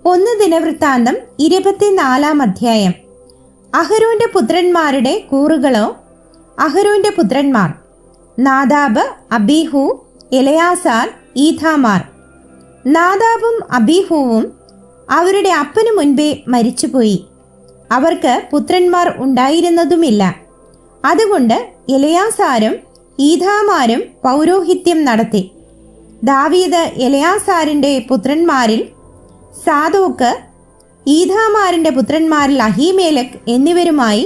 1 ദിനവൃത്താന്തം 24 അധ്യായം. അഹരോന്റെ പുത്രന്മാരുടെ കൂറുകളോ. അഹരോന്റെ പുത്രന്മാർ നാദാബ്, അബീഹു, എലയാസാർ, ഈഥാമാർ. നാദാബും അബീഹുവും അവരുടെ അപ്പനു മുൻപേ മരിച്ചുപോയി. അവർക്ക് പുത്രന്മാർ ഉണ്ടായിരുന്നതുമില്ല. അതുകൊണ്ട് എലയാസാരും ഈഥാമാരും പൗരോഹിത്യം നടത്തി. ദാവീദ് എലയാസാരിന്റെ പുത്രന്മാരിൽ സാദോക്ക്, ഈഥാമാരിന്റെ പുത്രന്മാരിൽ അഹീമേലക് എന്നിവരുമായി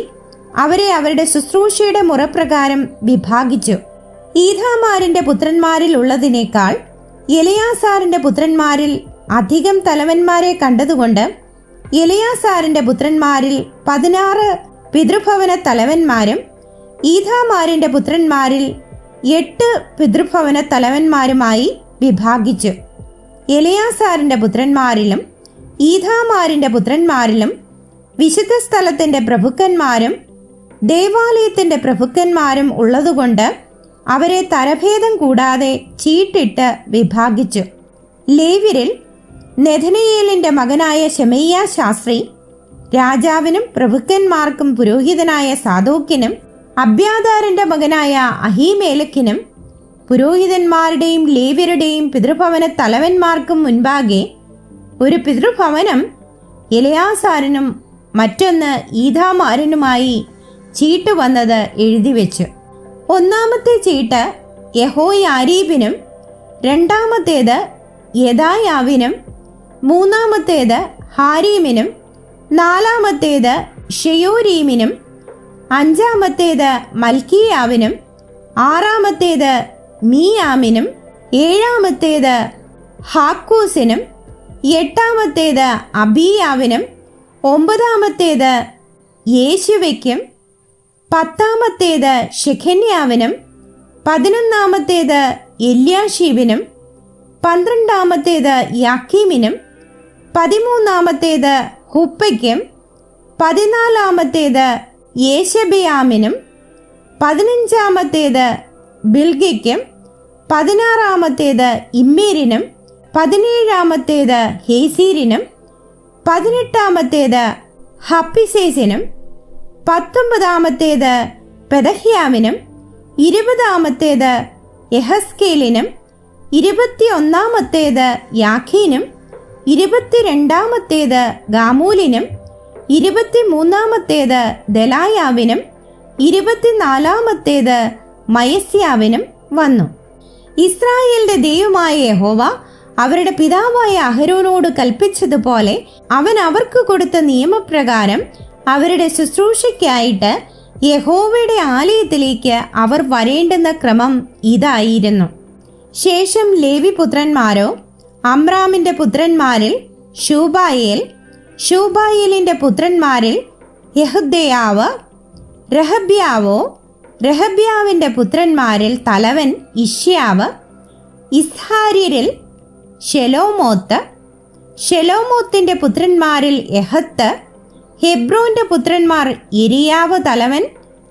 അവരെ അവരുടെ ശുശ്രൂഷയുടെ മുറപ്രകാരം വിഭാഗിച്ചു. ഈഥാമാരിന്റെ പുത്രന്മാരിൽ ഉള്ളതിനേക്കാൾ എലയാസാറിന്റെ പുത്രന്മാരിൽ അധികം തലവന്മാരെ കണ്ടതുകൊണ്ട് എലയാസാറിന്റെ പുത്രന്മാരിൽ 16 പിതൃഭവന തലവന്മാരും ഈഥാമാരിന്റെ പുത്രന്മാരിൽ 8 പിതൃഭവന തലവന്മാരുമായി വിഭാഗിച്ചു. എലയാസാറിന്റെ പുത്രന്മാരിലും ഈഥാമാരിന്റെ പുത്രന്മാരിലും വിശുദ്ധ സ്ഥലത്തിന്റെ പ്രഭുക്കന്മാരും ദേവാലയത്തിന്റെ പ്രഭുക്കന്മാരും ഉള്ളതുകൊണ്ട് അവരെ തരഭേദം കൂടാതെ ചീട്ടിട്ട് വിഭാഗിച്ചു. ലേവ്യരിൽ നെഥനയേലിന്റെ മകനായ ശെമയ്യാ ശാസ്ത്രി രാജാവിനും പ്രഭുക്കന്മാർക്കും പുരോഹിതനായ സാദോക്കിനും അബ്യാഥാരിന്റെ മകനായ അഹീമേലക്കിനും പുരോഹിതന്മാരുടെയും ലേവ്യരുടെയും പിതൃഭവന തലവന്മാർക്കും മുൻപാകെ ഒരു പിതൃഭവനം എലയാസാരനും മറ്റൊന്ന് ഈഥാമാരനുമായി ചീട്ട് വന്നത് എഴുതിവെച്ചു. 1-ാമത്തെ ചീട്ട് യഹോയാരീബിനും, 2-ാമത്തേത് യെദായാവിനും, 3-ാമത്തേത് ഹാരീമിനും, 4-ാമത്തേത് ഷെയോരീമിനും, 5-ാമത്തേത് മൽക്കിയാവിനും, 6-ാമത്തേത് മീയാമിനും, 7-ാമത്തേത് ഹാക്കൂസിനും, 8-ാമത്തേത് അബീയാവിനും, 9-ാമത്തേത് യേശുവയ്ക്കും, 10-ാമത്തേത് ഷെഖന്യാവിനും, 11-ാമത്തേത് എല്യാഷീബിനും, 12-ാമത്തേത് യാക്കീമിനും, 13-ാമത്തേത് ഹുപ്പയ്ക്കും, 14-ാമത്തേത് യേശബെയാമിനും, 15-ാമത്തേത് ബിൽഗയ്ക്കും, 16-ാമത്തേത് ഇമ്മേരിനും, 17-ാമത്തേത് ഹേസീരിനും, 18-ാമത്തേത് ഹപ്പിസേസിനും, 19-ാമത്തേത് പെദഹ്യാവിനും, 20-ാമത്തേത് യഹസ്കേലിനും, 21-ാമത്തേത് യാഖീനും, 22-ാമത്തേത് ഗാമൂലിനും, 23-ാമത്തേത് ദലായാവിനും, 24-ാമത്തേത് മയസ്യാവിനും വന്നു. ഇസ്രായേലിന്റെ ദൈവമായ യഹോവ അവരുടെ പിതാവായ അഹരോനോട് കൽപ്പിച്ചതുപോലെ അവൻ അവർക്ക് കൊടുത്ത നിയമപ്രകാരം അവരുടെ ശുശ്രൂഷയ്ക്കായിട്ട് യഹോവയുടെ ആലയത്തിലേക്ക് അവർ വരേണ്ടുന്ന ക്രമം ഇതായിരുന്നു. ശേഷം ലേവി പുത്രന്മാരോ അമ്രാമിന്റെ പുത്രന്മാരിൽ ശൂബായേൽ, ശൂബായേലിന്റെ പുത്രന്മാരിൽ യഹുദ്ദേയാവ്, രഹബ്യാവോ, രഹബ്യാവിന്റെ പുത്രന്മാരിൽ തലവൻ ഇശ്യാവ്, ഇസ്ഹാര്യരിൽ ശെലോമോത്ത്, ശെലോമോത്തിന്റെ പുത്രന്മാരിൽ യഹത്ത്, ഹെബ്രോന്റെ പുത്രന്മാർ യെരിയാവ് തലവൻ,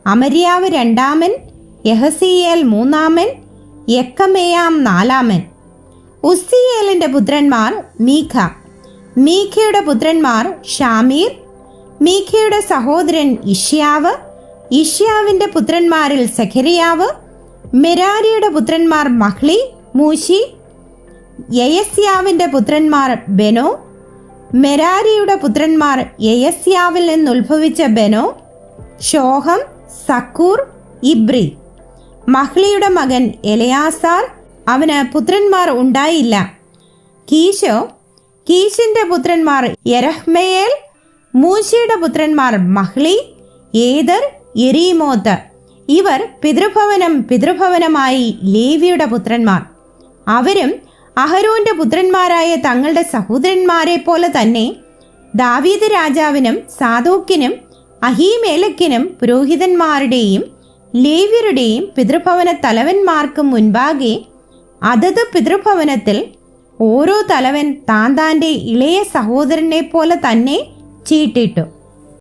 അമര്യാവ് 2-ാമൻ, യഹസീയേൽ 3-ാമൻ, യെക്കമെയാം 4-ാമൻ. ഉസ്സിയേലിന്റെ പുത്രന്മാർ മീഖ, മീഖയുടെ പുത്രന്മാർ ഷാമീർ, മീഖയുടെ സഹോദരൻ ഇഷ്യാവ്, ഇഷ്യാവിന്റെ പുത്രന്മാരിൽ സെഖരിയാവ്, മെരാരിയുടെ പുത്രന്മാർ മഹ്ലി, മൂശി, യയസ്യാവിന്റെ പുത്രന്മാർ ബെനോ, മെരാരിയുടെ പുത്രന്മാർ യയസ്യാവിൽ നിന്നുത്ഭവിച്ച ബെനോ, ഷോഹം, സക്കൂർ, ഇബ്രി. മഹ്ലിയുടെ മകൻ എലയാസാർ, അവന് പുത്രന്മാർ ഉണ്ടായില്ല. കീശോ, കീശിന്റെ പുത്രന്മാർ യെരഹ്മയേൽ, മൂശിയുടെ പുത്രന്മാർ മഹ്ലി, ഏദർ, യെരീമോത്ത്. ഇവർ പിതൃഭവനമായി ലേവിയുടെ പുത്രന്മാർ. അവരും അഹരോന്റെ പുത്രന്മാരായ തങ്ങളുടെ സഹോദരന്മാരെ പോലെ തന്നെ ദാവീദ് രാജാവിനും സാദോക്കിനും അഹീമേലക്കിനും പുരോഹിതന്മാരുടെയും ലേവ്യരുടെയും പിതൃഭവന തലവന്മാർക്കും മുൻപാകെ അതത് പിതൃഭവനത്തിൽ ഓരോ തലവൻ താൻ താൻ്റെ ഇളയ സഹോദരനെ പോലെ തന്നെ ചീട്ടിട്ടു.